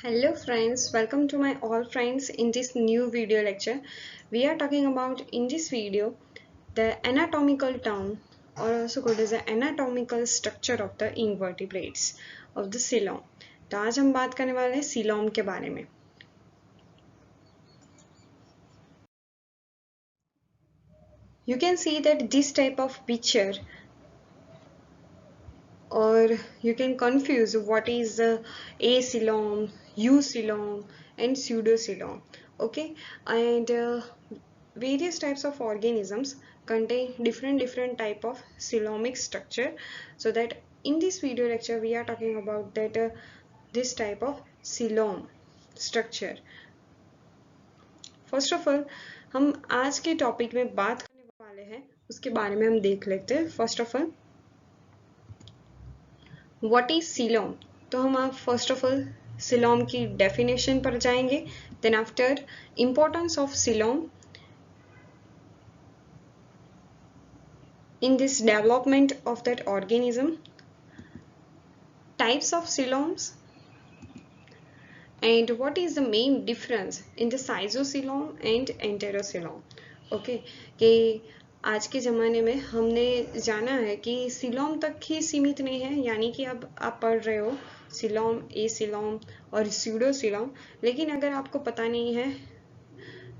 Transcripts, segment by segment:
Hello friends, welcome to my all friends in this new video lecture. We are talking about in this video the anatomical term or also called as the anatomical structure of the invertebrates of the coelom. तो आज हम बात करने वाले हैं coelom के बारे में. You can see that this type of picture or you can confuse what is acoelom, eucoelom and pseudocoelom. Okay, and various types of organisms contain different type of coelomic structure. So that in this video lecture we are talking about that this type of coelom structure. First of all हम आज के topic में बात करने वाले हैं उसके बारे में हम देख लेते हैं. First of all what is coelom. तो हम आप फर्स्ट ऑफ ऑल सीलोम की डेफिनेशन पर जाएंगे. Then after importance of coelom in this development of that organism, types of coeloms, and what is the main difference in the cytocoelom and enterocoelom. Okay कि आज के ज़माने में हमने जाना है कि सीलोम तक ही सीमित नहीं है, यानी कि अब आप पढ़ रहे हो सीलोम, एसीलोम और स्यूडोसीलोम, लेकिन अगर आपको पता नहीं है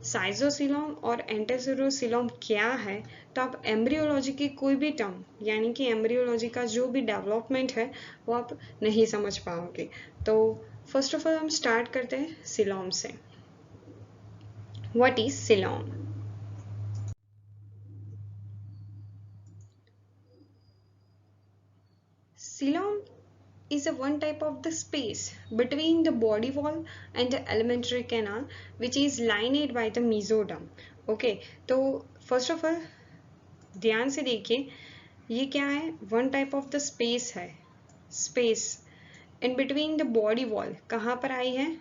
साइजोसीलोम और एंटेरोसीलोम क्या है तो आप एम्ब्रियोलॉजी की कोई भी टर्म यानी कि एम्ब्रियोलॉजी का जो भी डेवलपमेंट है वो आप नहीं समझ पाओगे. तो फर्स्ट ऑफ ऑल हम स्टार्ट करते हैं सीलोम से. What is coelom. Coelom is a one type of the space between the body wall and the alimentary canal which is lined by the mesoderm. Okay, तो first of all ध्यान से देखिए ये क्या है. One type of the space है. Space in between the body wall कहाँ पर आई है.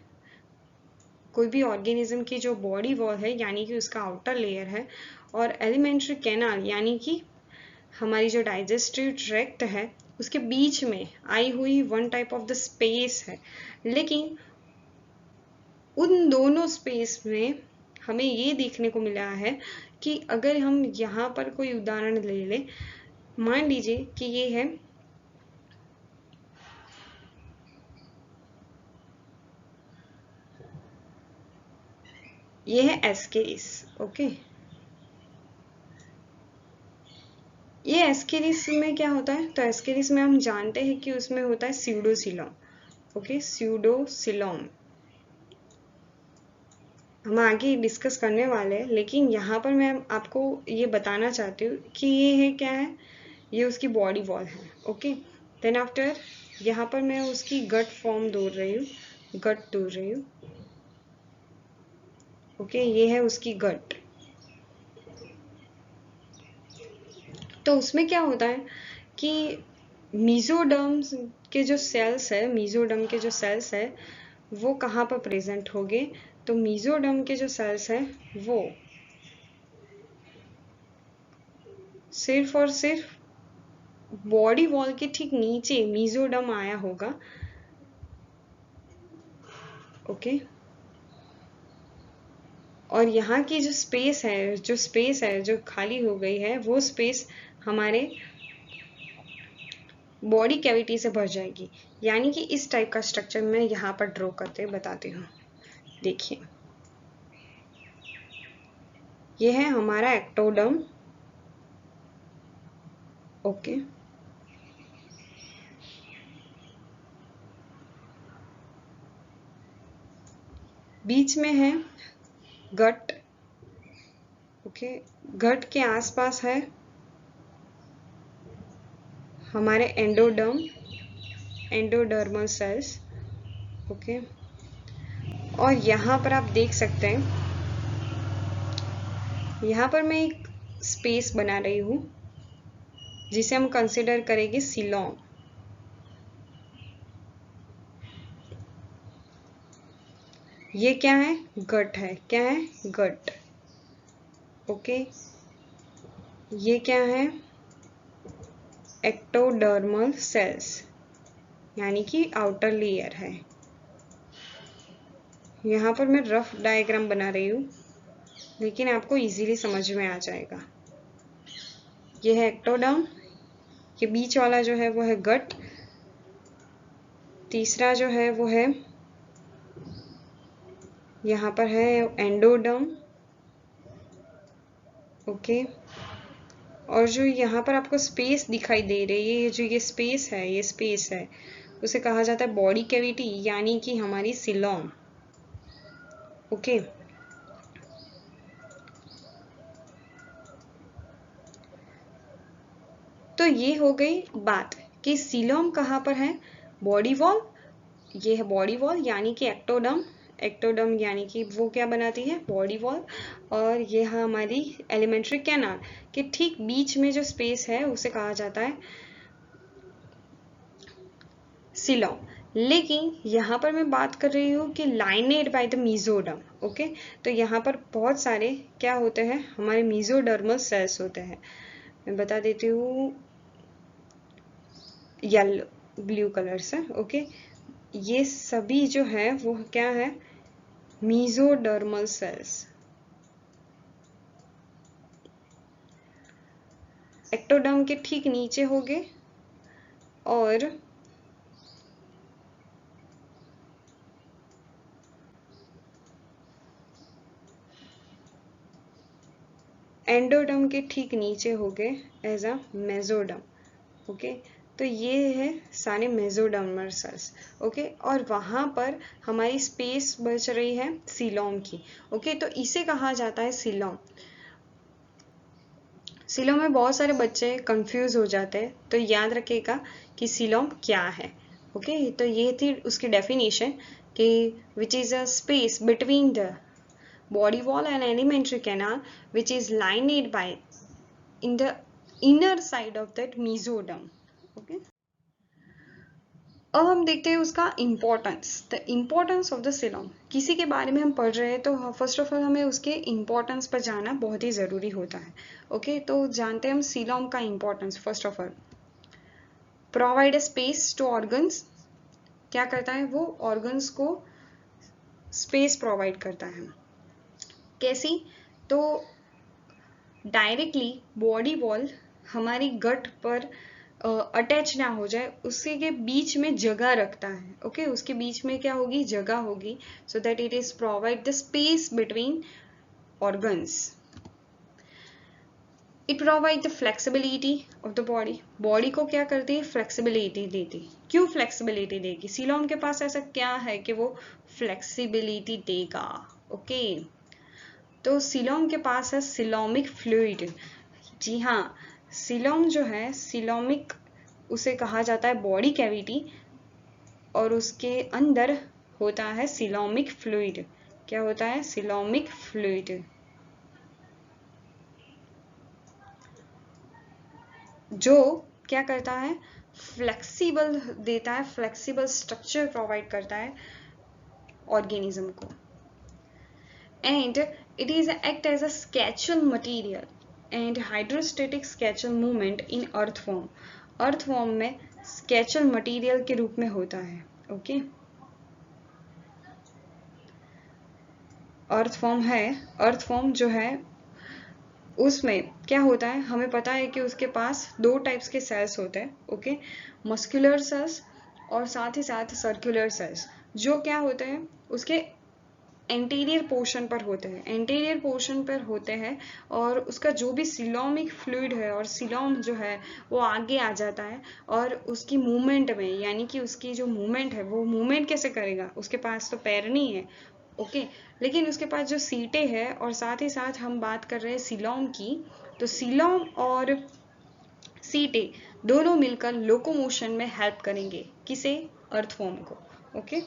कोई भी ऑर्गेनिज्म की जो बॉडी वॉल है यानी कि उसका आउटर लेयर है और एलिमेंट्री कैनाल यानी कि हमारी जो डाइजेस्टिव ट्रैक्ट है उसके बीच में आई हुई one type of the space है. लेकिन उन दोनों स्पेस में हमें ये देखने को मिला है कि अगर हम यहाँ पर कोई उदाहरण ले लें, मान लीजिए कि ये है एस्केरिस. ओके, ये एस्केरिस में क्या होता है. तो एस्केरिस में हम जानते हैं कि उसमें होता है स्यूडोसीलोम. ओके, स्यूडोसीलोम हम आगे डिस्कस करने वाले हैं, लेकिन यहाँ पर मैं आपको ये बताना चाहती हूँ कि ये है क्या है. ये उसकी बॉडी वॉल है. ओके, देन आफ्टर यहाँ पर मैं उसकी गट फॉर्म ढूंढ रही हूँ. ओके, ये है उसकी गट. तो उसमें क्या होता है कि मेसोडर्म के जो सेल्स है वो कहाँ पर प्रेजेंट होंगे. तो मेसोडर्म के जो सेल्स है वो सिर्फ और सिर्फ बॉडी वॉल के ठीक नीचे मेसोडर्म आया होगा. ओके, और यहाँ की जो स्पेस है जो खाली हो गई है वो स्पेस हमारे बॉडी कैविटी से भर जाएगी. यानी कि इस टाइप का स्ट्रक्चर मैं यहाँ पर ड्रॉ करके बताती हूँ. देखिए ये है हमारा एक्टोडर्म. ओके, बीच में है गट. ओके, गट के आसपास है हमारे एंडोडर्मल सेल्स. ओके, और यहाँ पर आप देख सकते हैं, यहाँ पर मैं एक स्पेस बना रही हूँ जिसे हम कंसिडर करेंगे सीलोम. ये क्या है. गट है. क्या है. गट. ओके, ये क्या है. एक्टोडर्मल सेल्स यानी कि आउटर लेयर है. यहाँ पर मैं रफ डायग्राम बना रही हूँ, लेकिन आपको इजीली समझ में आ जाएगा। ये है एक्टोडर्म, ये बीच वाला जो है वो है गट, तीसरा जो है वो है यहाँ पर है एंडोडर्म, ओके। और जो यहाँ पर आपको स्पेस दिखाई दे रही है, ये जो ये स्पेस है उसे कहा जाता है बॉडी कैविटी, यानी कि हमारी सीलोम, ओके। तो ये हो गई बात कि सीलोम कहाँ पर है, बॉडी वॉल, ये है बॉडी वॉल यानी कि एक्टोडर्म, एक्टोडर्म यानी कि वो क्या बनाती है, बॉडी वॉल। और ये है हमारी एलिमेंट्री कैनाल के ठीक बीच में जो स्पेस है उसे कहा जाता है सीलोम। लेकिन यहाँ पर मैं बात कर रही हूँ कि लाइनेड बाय द मीजोडर्म, ओके। तो यहाँ पर बहुत सारे क्या होते हैं, हमारे मीजोडर्मल सेल्स होते हैं। मैं बता देती हूँ येलो ब्लू कलर से, ओके। ये सभी जो है वो क्या है, मीजोडर्मल सेल्स। एक्टोडर्म के ठीक नीचे होंगे और एंडोडर्म के ठीक नीचे हो गए एज अ मेसोडर्म, ओके। तो ये है सारे मेसोडर्मल सेल्स, ओके। और वहां पर हमारी स्पेस बच रही है सीलोम की, ओके। तो इसे कहा जाता है सीलोम। सीलोम में बहुत सारे बच्चे कंफ्यूज हो जाते हैं, तो याद रखिएगा कि सीलोम क्या है, ओके। तो ये थी उसकी डेफिनेशन कि which is a space between the body wall and alimentary canal which is lined by in the inner side of that mesoderm, okay। अब हम देखते हैं उसका importance, the importance of the coelom. किसी के बारे में हम पढ़ रहे हैं तो फर्स्ट ऑफ ऑल हमें उसके इम्पोर्टेंस पर जाना बहुत ही ज़रूरी होता है, ओके। तो जानते हैं हम सीलोम का importance. First of all provide space to organs, क्या करता है वो, ऑर्गन्स को स्पेस प्रोवाइड करता है। कैसी, तो डायरेक्टली बॉडी वॉल हमारी गट पर अटैच ना हो जाए, उसी के बीच में जगह रखता है, ओके। उसके बीच में क्या होगी, जगह होगी, so that it is provide the space between organs. It provide the flexibility of the body, body को क्या करती है, फ्लेक्सिबिलिटी देती। क्यों फ्लेक्सिबिलिटी देगी, सीलोम के पास ऐसा क्या है कि वो फ्लेक्सिबिलिटी देगा, ओके। तो सीलोम के पास है सीलोमिक फ्लूइड, जी हाँ, सीलोम जो है सीलोमिक उसे कहा जाता है बॉडी कैविटी, और उसके अंदर होता है सीलोमिक फ्लूइड। क्या होता है, सीलोमिक फ्लूइड, जो क्या करता है, फ्लेक्सिबल देता है, फ्लेक्सिबल स्ट्रक्चर प्रोवाइड करता है ऑर्गेनिज्म को। And it is act as a skeletal material and hydrostatic skeletal movement in earthworm, earthworm में स्केचुअल मटीरियल के रूप में होता है, ओके। अर्थ फॉर्म है, अर्थ फॉर्म जो है उसमें क्या होता है, हमें पता है कि उसके पास दो टाइप्स के सेल्स होते हैं, ओके। मस्कुलर सेल्स और साथ ही साथ सर्कुलर सेल्स, जो क्या होते हैं उसके एंटीरियर पोर्शन पर होते हैं, एंटीरियर पोर्शन पर होते हैं। और उसका जो भी सीलोमिक फ्लूइड है और सीलोम जो है वो आगे आ जाता है, और उसकी मूवमेंट में, यानी कि उसकी जो मूवमेंट है वो मूवमेंट कैसे करेगा, उसके पास तो पैर नहीं है, ओके। लेकिन उसके पास जो सीटें है, और साथ ही साथ हम बात कर रहे हैं सीलोम की, तो सीलोम और सीटें दोनों मिलकर लोकोमोशन में हेल्प करेंगे, किसे, अर्थवॉर्म को, okay.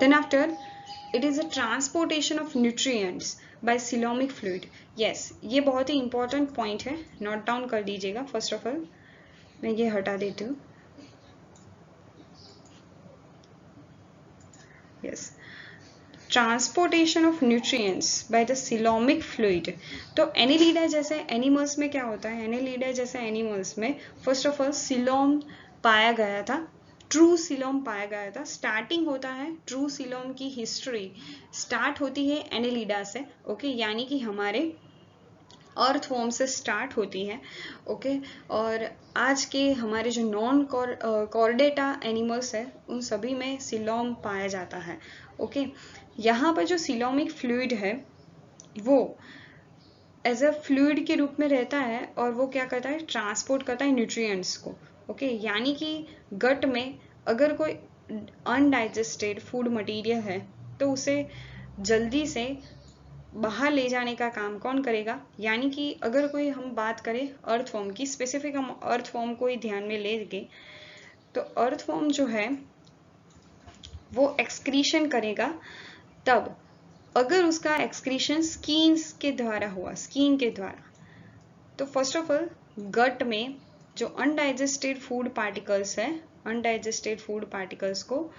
Then after, it is a transportation of nutrients by coelomic fluid. Yes, ये बहुत ही important point है, नोट डाउन कर दीजिएगा। फर्स्ट ऑफ ऑल मैं ये हटा देती हूँ, yes, transportation of nutrients by the coelomic fluid. तो एनिलीडा जैसे एनिमल्स में क्या होता है, एनिलीडा जैसे एनिमल्स में फर्स्ट ऑफ ऑल सीलोम पाया गया था, ट्रू सीलोम पाया गया था। स्टार्टिंग होता है ट्रू सीलोम की हिस्ट्री स्टार्ट होती है एनेलिडा से, ओके, यानी कि हमारे अर्थवॉर्म से स्टार्ट होती है, ओके। और आज के हमारे जो नॉन कॉर्डेटा एनिमल्स है उन सभी में सीलोम पाया जाता है, ओके। यहाँ पर जो सीलोमिक फ्लूइड है वो एज अ फ्लूइड के रूप में रहता है और वो क्या करता है, ट्रांसपोर्ट करता है न्यूट्रिएंट्स को, ओके। यानी कि गट में अगर कोई अनडाइजेस्टेड फूड मटेरियल है तो उसे जल्दी से बाहर ले जाने का काम कौन करेगा, यानी कि अगर कोई हम बात करें अर्थवॉर्म की, स्पेसिफिक हम अर्थवॉर्म को ही ध्यान में लेंगे, तो अर्थवॉर्म जो है वो एक्सक्रीशन करेगा तब अगर उसका एक्सक्रीशन स्किन के द्वारा हुआ, स्किन के द्वारा, तो फर्स्ट ऑफ ऑल गट में जो अनडाइजेस्टेड फूड पार्टिकल्स है, अनडाइजेस्टेड फूड पार्टिकल्स को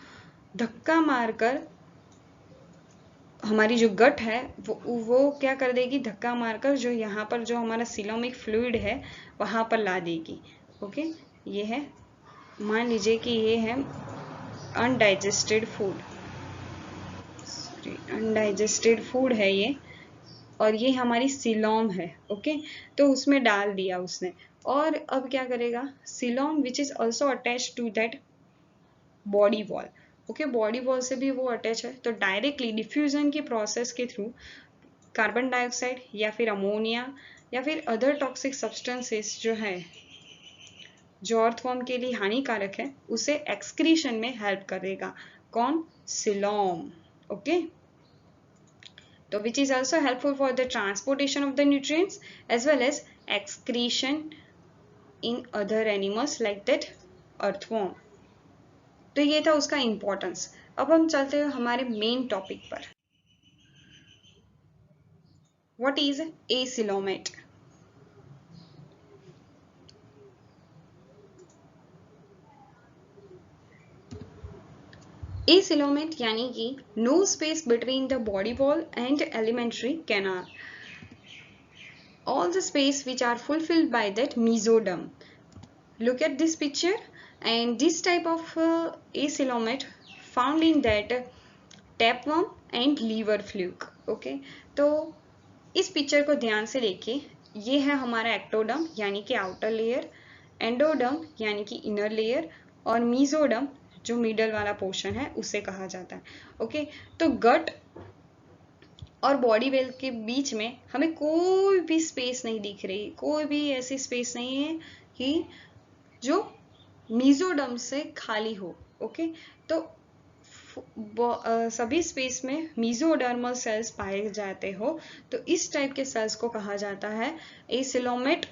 धक्का मारकर हमारी जो गट है वो क्या कर देगी, धक्का मारकर जो यहाँ पर जो हमारा सीलोमिक फ्लूइड है वहां पर ला देगी, ओके। ये है, मान लीजिए कि ये है अनडाइजेस्टेड फूड, अनडाइजेस्टेड फूड है ये, और ये हमारी सीलोम है, ओके। तो उसमें डाल दिया उसने, और अब क्या करेगा, coelom which is also attach to that body wall, okay, body wall से भी वो अटैच है, तो डायरेक्टली डिफ्यूजन की प्रोसेस के थ्रू कार्बन डाइऑक्साइड या फिर अमोनिया या फिर अदर टॉक्सिक सब्सटेंसेस जो है जो अर्थवॉर्म के लिए हानिकारक है उसे एक्सक्रीशन में हेल्प करेगा, कौन, सीलोम, ओके। तो which is also helpful for the transportation of the nutrients as well as excretion in other animals like that earthworm। तो ये था उसका इंपॉर्टेंस। अब हम चलते हैं हमारे मेन टॉपिक पर। What is acoelomate? एसिलोमेट यानी कि no space between the body wall and alimentary canal, all the space which are fulfilled by that mesoderm. Look at this picture, and this type of acoelomate found in that tapeworm and liver fluke, okay। तो इस picture को ध्यान से देखिए, ये है हमारा ectoderm यानी कि आउटर लेयर, एंडोडर्म यानी कि इनर लेयर, और मीजोडर्म जो मिडल वाला पोर्शन है उसे कहा जाता है, ओके। तो गट और बॉडी वेल के बीच में हमें कोई भी स्पेस नहीं दिख रही, कोई भी ऐसी स्पेस नहीं है कि जो मीजोडर्म से खाली हो, ओके। तो सभी स्पेस में मीजोडर्मल सेल्स पाए जाते हो, तो इस टाइप के सेल्स को कहा जाता है acoelomate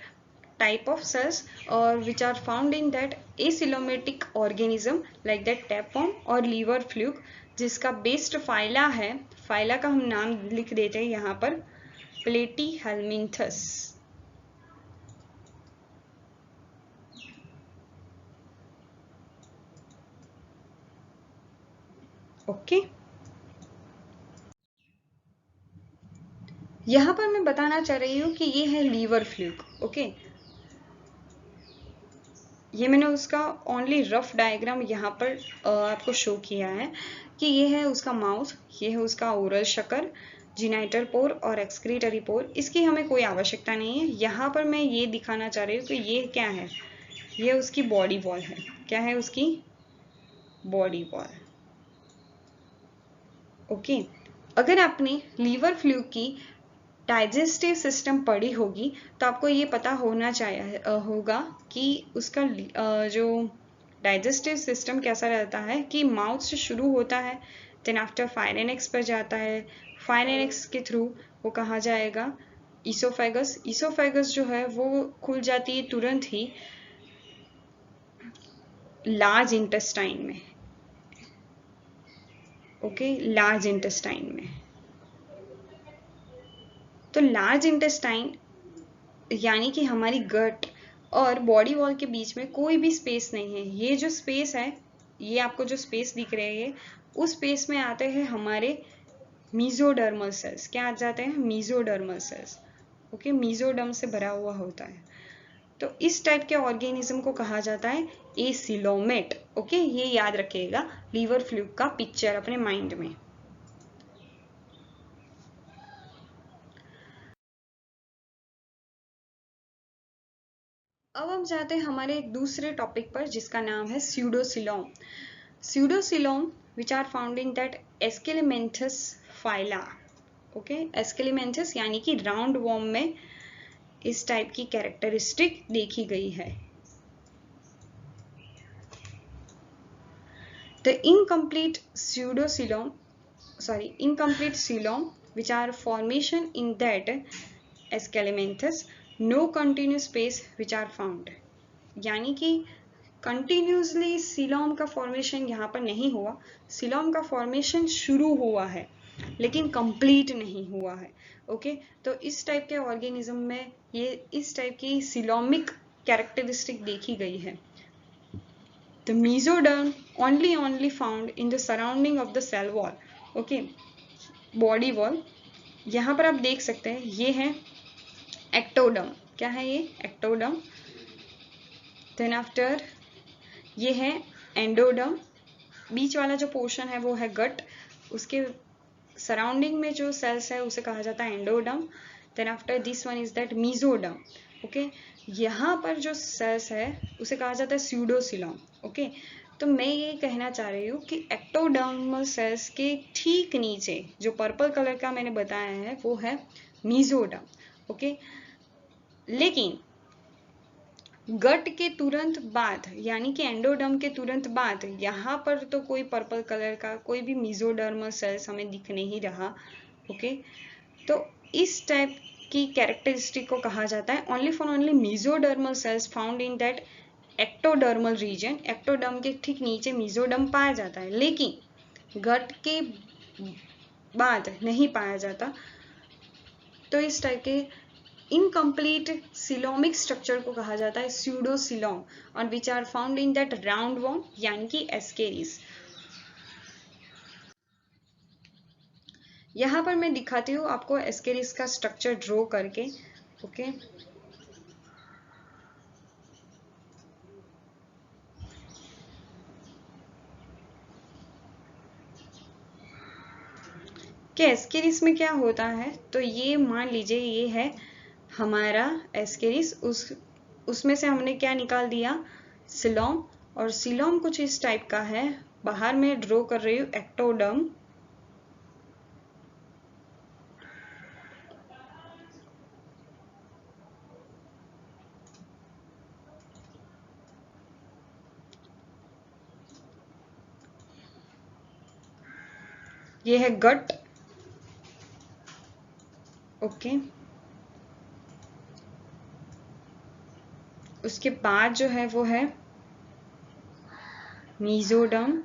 type of cells, or which are found in that acylomatic organism like that tapeworm और liver fluke, जिसका बेस्ट फाइला है, फाइला का हम नाम लिख देते हैं यहाँ पर प्लेटीहेल्मिन्थस, ओके। यहाँ पर मैं बताना चाह रही हूँ कि ये है लीवर फ्लूक, ओके। ये मैंने उसका ओनली रफ डायग्राम यहाँ पर आपको शो किया है कि ये है उसका माउथ, ये है उसका ओरल शकर, जिनाइटल पोर और एक्सक्रीटरी पोर। इसकी हमें कोई आवश्यकता नहीं है, यहाँ पर मैं ये दिखाना चाह रही हूँ कि ये क्या है, ये उसकी बॉडी वॉल है। क्या है उसकी बॉडी वॉल, ओके। अगर आपने लीवर फ्लूक की डाइजेस्टिव सिस्टम पढ़ी होगी तो आपको ये पता होना चाहिए होगा कि उसका जो डाइजेस्टिव सिस्टम कैसा रहता है कि माउथ से शुरू होता है, देन आफ्टर फाइनेक्स पर जाता है, फाइनेक्स के थ्रू वो कहा जाएगा ईसोफेगस, ईसोफेगस जो है वो खुल जाती है तुरंत ही लार्ज इंटेस्टाइन में, ओके, लार्ज इंटेस्टाइन में। तो लार्ज इंटेस्टाइन यानी कि हमारी गट और बॉडी वॉल के बीच में कोई भी स्पेस नहीं है। ये जो स्पेस है, ये आपको जो स्पेस दिख रही है, उस स्पेस में आते हैं हमारे मीजोडर्मल सेल्स। क्या आ जाते हैं, मीजोडर्मल सेल्स, ओके। मीजोडर्म से भरा हुआ होता है, तो इस टाइप के ऑर्गेनिज्म को कहा जाता है एसिलोमेट। ओके, ये याद रखिएगा लीवर फ्लूक का पिक्चर अपने माइंड में। अब हम जाते हैं हमारे एक दूसरे टॉपिक पर जिसका नाम है pseudocoelom. Pseudocoelom which are found in that aschelminthes phyla. Okay, aschelminthes यानी कि राउंड वॉर्म में इस टाइप की कैरेक्टरिस्टिक देखी गई है। The incomplete coelom which are formation in that Aschelinthes, no continuous space which are found। यानी कि कंटिन्यूसली सिलोम का फॉर्मेशन यहाँ पर नहीं हुआ, सिलोम का फॉर्मेशन शुरू हुआ है लेकिन कंप्लीट नहीं हुआ है। ओके, तो इस टाइप के ऑर्गेनिज्म में ये इस टाइप की सिलोमिक कैरेक्टरिस्टिक देखी गई है। The mesoderm only found in the surrounding of the cell wall। Okay, body wall। यहाँ पर आप देख सकते हैं ये है एक्टोडर्म। क्या है ये? एक्टोडर्म। देन आफ्टर ये है एंडोडर्म। बीच वाला जो पोर्शन है वो है गट, उसके सराउंडिंग में जो सेल्स है उसे कहा जाता है endoderm. Then after this one is that mesoderm. Okay, यहाँ पर जो सेल्स है उसे कहा जाता है स्यूडोसिलोम। ओके, तो मैं ये कहना चाह रही हूँ कि एक्टोडर्मल सेल्स के ठीक नीचे जो पर्पल कलर का मैंने बताया है वो है मीजोडर्म। ओके, लेकिन गट के तुरंत बाद यानी कि एंडोडर्म के तुरंत बाद यहाँ पर तो कोई पर्पल कलर का कोई भी मीजोडर्मल सेल्स हमें दिख नहीं रहा। ओके, तो इस टाइप की कैरेक्टरिस्टिक को कहा जाता है only for only mesodermal cells found in that ectodermal region. Ectoderm के ठीक नीचे मीजोडर्म पाया जाता है लेकिन गट के बाद नहीं पाया जाता। तो इस टाइप के इनकम्प्लीट सिलोमिक स्ट्रक्चर को कहा जाता है स्यूडोसिलोम और which are found in that round worm यानी कि एस्केरिस। यहाँ पर मैं दिखाती हूँ आपको एस्केरिस का स्ट्रक्चर ड्रॉ करके। ओके, कि एस्केरिस में क्या होता है, तो ये मान लीजिए ये है हमारा एस्केरिस, उसमें से हमने क्या निकाल दिया? सिलोम। और सिलोम कुछ इस टाइप का है। बाहर में ड्रॉ कर रही हूँ एक्टोडर्म। ये है गट। ओके, उसके बाद जो है वो है मीजोडर्म,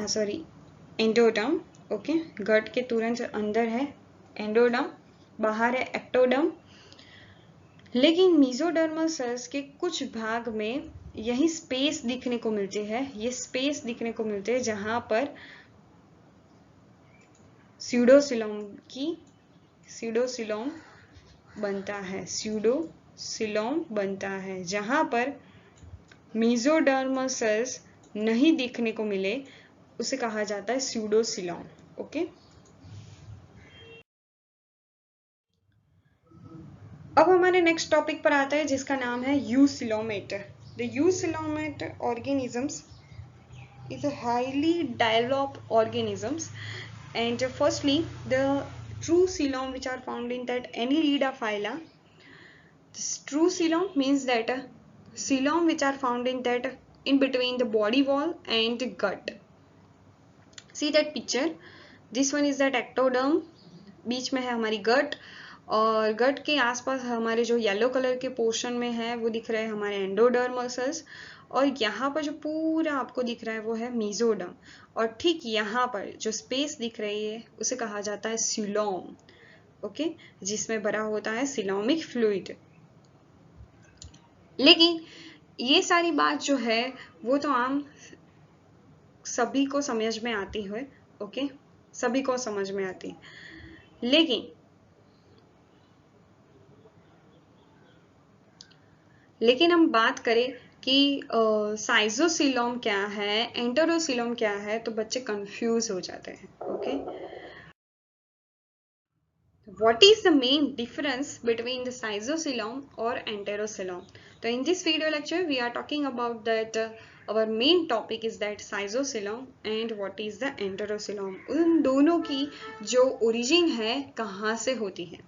सॉरी एंडोडर्म। ओके, गट के तुरंत अंदर है एंडोडर्म, बाहर है एक्टोडर्म। लेकिन मीजोडर्मल सेल्स के कुछ भाग में यही स्पेस दिखने को मिलती है, ये स्पेस दिखने को मिलते हैं जहां पर स्यूडोसिलोम बनता है, स्यूडोसिलोम बनता है। जहां पर मीजोडर्मल सेल्स नहीं दिखने को मिले उसे कहा जाता है स्यूडोसिलोम। ओके, अब हमारे नेक्स्ट टॉपिक पर आता है जिसका नाम है eucoelomate. The eucoelomate organisms is a highly developed organisms, and firstly the true coelom which are found in that Annelida phyla. This true coelom means that coelom which are found in that in between the body wall and gut. See that picture, this one is that ectoderm, बीच में है हमारी गट और गट के आसपास हमारे जो yellow colour के portion में है वो दिख रहे हैं हमारे एंडोडर्मल सेल्स और यहाँ पर जो पूरा आपको दिख रहा है वो है मीजोडर्म और ठीक यहाँ पर जो स्पेस दिख रही है उसे कहा जाता है सिलोम। ओके, जिसमें भरा होता है सिलोमिक फ्लूइड। लेकिन ये सारी बात जो है वो तो आम सभी को समझ में आती है। ओके, सभी को समझ में आती है, लेकिन लेकिन हम बात करें कि साइजोसिलोम क्या है, एंटेरोसिलोम क्या है, तो बच्चे कंफ्यूज हो जाते हैं. Okay, what is the main difference between the cystocelom or enterocelom? So in this video lecture we are talking about that our main topic is that cystocelom and what is the enterocelom. उन दोनों की जो origin है कहाँ से होती है.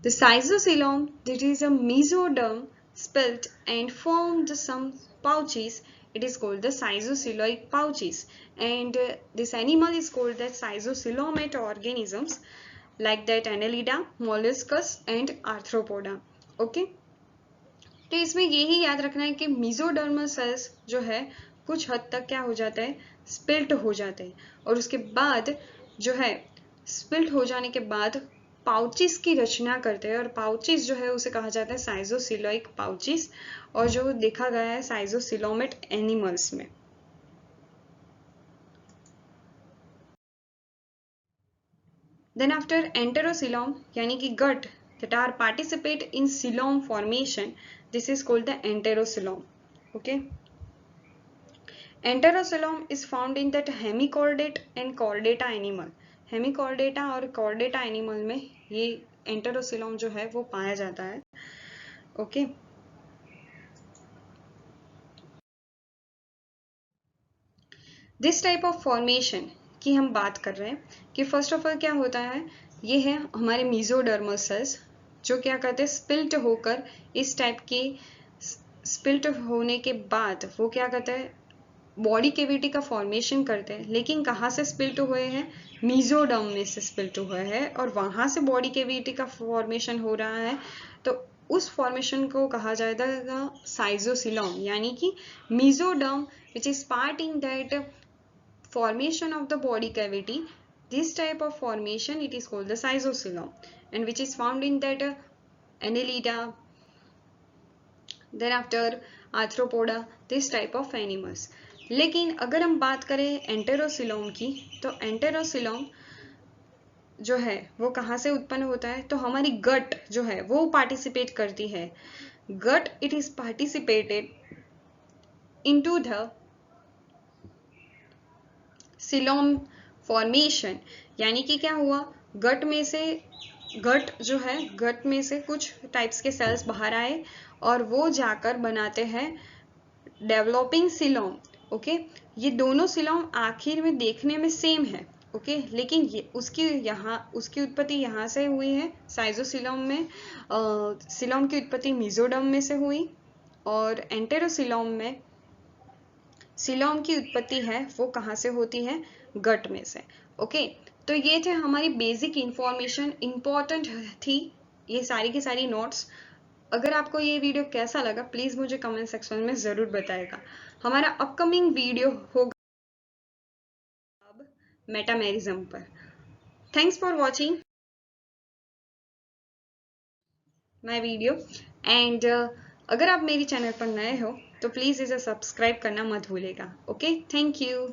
The cystocelom, that is a mesoderm, split and formed some pouches. It is called the cystoceloid pouches, and this animal is called the cystocelomate organisms, like that Annelida, molluscus and arthropoda. Okay, तो इसमें यही याद रखना है कि mesodermal sales जो है कुछ हद तक क्या हो जाता है, स्पिल्ट हो जाते हैं, और उसके बाद जो है स्पिल्ट हो जाने के बाद पाउचिस की रचना करते हैं, और पाउचिस जो है उसे कहा जाता है साइजोसिलोइक पाउचिस, और जो देखा गया है साइजोसिलोमेट एनिमल्स में. Then after enterocoelom यानी कि gut that are participate in coelom formation, this is called the enterocoelom. Okay, enterocoelom is found in that hemichordate and chordata animal. Hemichordata और कॉर्डेटा एनिमल में ये एंटेरोसिलोम जो है वो पाया जाता है. Okay, this type of formation की हम बात कर रहे हैं कि फर्स्ट ऑफ ऑल क्या होता है, ये है हमारे मेसोडर्मल सेल्स जो क्या करते हैं, स्पिल्ट होकर इस टाइप की स्पिल्ट होने के बाद वो क्या करते हैं, बॉडी केविटी का फॉर्मेशन करते हैं. लेकिन कहाँ से स्पिल्ट हुए हैं, मेसोडर्म में से स्पिल्ट हुए हैं, और वहां से बॉडी केविटी का फॉर्मेशन हो रहा है, तो उस फॉर्मेशन को कहा जाएगा साइजोसिलोम, यानी कि mesoderm which is part in that formation of the body cavity. This type of formation it is called the cystocoelom, and which is found in that Annelida, then after arthropoda, this type of animals. लेकिन अगर हम बात करें एंटेरोसिलोम की, तो एंटेरोसिलोम जो है वो कहाँ से उत्पन्न होता है, तो हमारी गट जो है वो पार्टिसिपेट करती है. Got it is participated into the coelom formation, यानी कि क्या हुआ, गट में से गट जो है गट में से कुछ टाइप्स के सेल्स बाहर आए और वो जाकर बनाते हैं डेवलपिंग सिलोम. ओके, ये दोनों सिलोम आखिर में देखने में सेम है. ओके, लेकिन ये उसकी उत्पत्ति यहाँ से हुई है साइजोसिलोम में. सिलोम की उत्पत्ति मेसोडर्म में से हुई, और एंटेरोसिलोम में सिलोम की उत्पत्ति है वो कहाँ से होती है, गट में से. ओके, तो ये थे हमारी बेसिक इंफॉर्मेशन, इंपॉर्टेंट थी ये सारी की सारी नोट्स. अगर आपको ये वीडियो कैसा लगा प्लीज मुझे कमेंट सेक्शन में जरूर बताएगा. हमारा अपकमिंग वीडियो होगा अब मेटामेरिज्म पर. Thanks for watching my video, and अगर आप मेरी चैनल पर नए हो तो प्लीज इसे सब्सक्राइब करना मत भूलेगा. Okay, thank you.